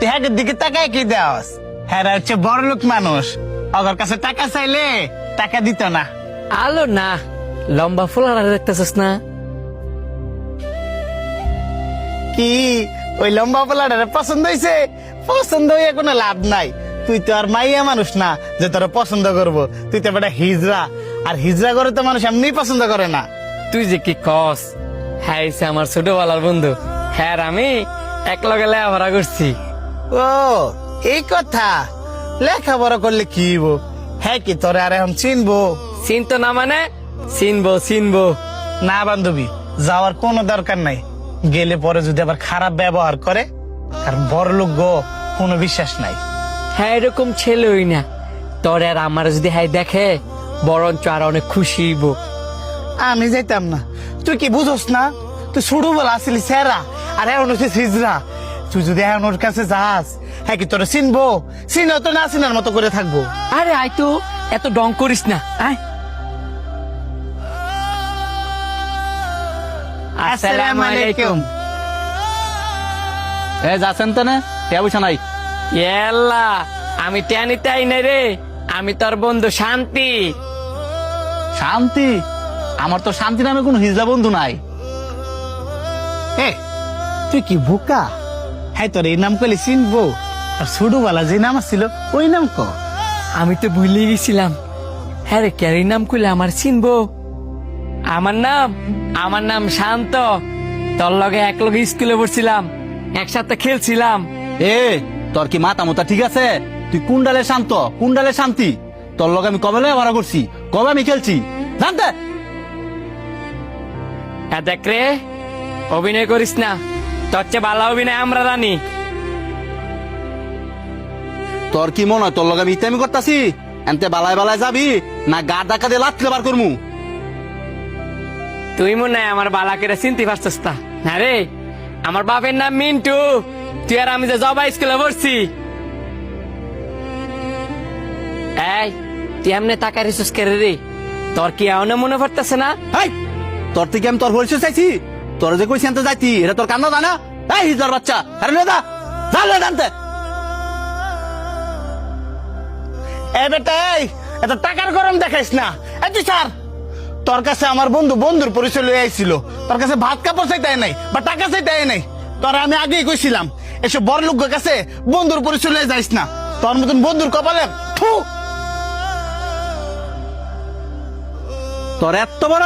তুই হ্যাঁ দিকে তাকায় কি দেওয়াস? হ্যাঁ হচ্ছে বড় লোক মানুষ, ওর কাছে টাকা চাইলে টাকা দিত না। আলো না, লম্বা ফুলারা দেখতেছিস না? কি ওই লম্বা পোলাটারে পছন্দ হয়েছে? পছন্দ হয়ে কোনো লাভ নাই। তুই তো আর মাইয়া মানুষ না যে তোরা পছন্দ করবো। তুই তো বেটা হিজড়া, আর হিজড়া করে তো মানুষ এমনি পছন্দ করে না। তুই যে কি কস, হ্যাঁ সে আমার ছোটবেলার বন্ধু। হ্যাঁ আমি এক লগে লেখাপড়া করছি। ও এই কথা, লেখাপড়া করলে কি হইব? হ্যাঁ কি তোরে আর এখন চিনবো? চিনতো না মানে? চিনবো চিনবো। না বান্ধবী, যাওয়ার কোনো দরকার নাই। গেলে পরে যদি আবার খারাপ ব্যবহার করে, কারণ বড় লোক গো, কোনো বিশ্বাস নাই। হ্যাঁ এরকম ছেলেই না, তোর আর আমার যদি হ্যাঁ দেখে বরঞ্চ আর অনেক খুশি হইব। আমি যাইতাম না। তুই কি বুঝোস না? তুই ছোটবেলা আসলি সেরা, আর এখন হচ্ছে হিজড়া। তুই যদি এখন ওর কাছে যাস, হ্যাঁ কি তোরা চিনবো? চিনা তো না চিনার মতো করে থাকবো। আরে আয় তো, এত ডং করিস না, আয়। আসসালামু আলাইকুম। এ যাচ্ছেন তো না, পয়সা নাই। এল্লা, আমি টেনিতে আই নাই রে, আমি তোর বন্ধু শান্তি। শান্তি? আমার তো শান্তি নামে কোন হিজড়া বন্ধু নাই। তুই কি বোকা? হ্যাঁ তোর এই নাম করলে চিনবো, আর ছোটবেলা যে নাম ছিল ওই নাম ক। আমি তো ভুলে গেছিলাম। হ্যাঁ রে, ক্যারি নাম করলে আমার চিনবো? আমার নাম শান্ত। তোর লগে এক লগে স্কুলে পড়ছিলাম, একসাথে খেলছিলাম। এ তোর কি মাথা মোতা ঠিক আছে? তুই কুন্ডালে শান্ত, কুন্ডালে শান্তি। তোর লগে আমি কবে ভাড়া করছি, কবে আমি খেলছি জানতে? হ্যাঁ দেখ রে, অভিনয় করিস না, তোর চেয়ে ভালো অভিনয় আমরা জানি। তোর কি মনে হয় তোর লগে আমি ইত্যামি করতাছি? এনতে বালায় বালায় যাবি না গা ডাকা দিয়ে লাথলে বার করমু? তুই মনে হয় আমার বালাকেরা চিনতে পারছিস না? না রে, আমার বাপের নাম মিন্টু। তুই আর আমি যে জবা স্কুলে পড়ছি। এই তুই এমনি টাকা রিসোর্স করে রে, তোর কি এমন মনে পড়তেছে না? এই তোর থেকে আমি তোর পরিচয় চাইছি? তোর যে কইছি আনতে যাইতি এটা তোর কান্না জানা? এই হিজড়ার বাচ্চা, আরে লে দা যা লে আনতে। এ বেটা, এত টাকার গরম দেখাইস না। তুই স্যার, তোর কাছে আমার বন্ধু বন্ধুর পরিচয় লয়ে আইছিল, তোর কাছে ভাত কাপড় চাইতে নাই বা টাকা চাইতে নাই। তোর আমি আগেই কইছিলাম এসব বড় লোকের কাছে বন্ধুর পরিচয় লয়ে যাইস না। তোর মতন বন্ধুর কপালে থু। তোর এত বড়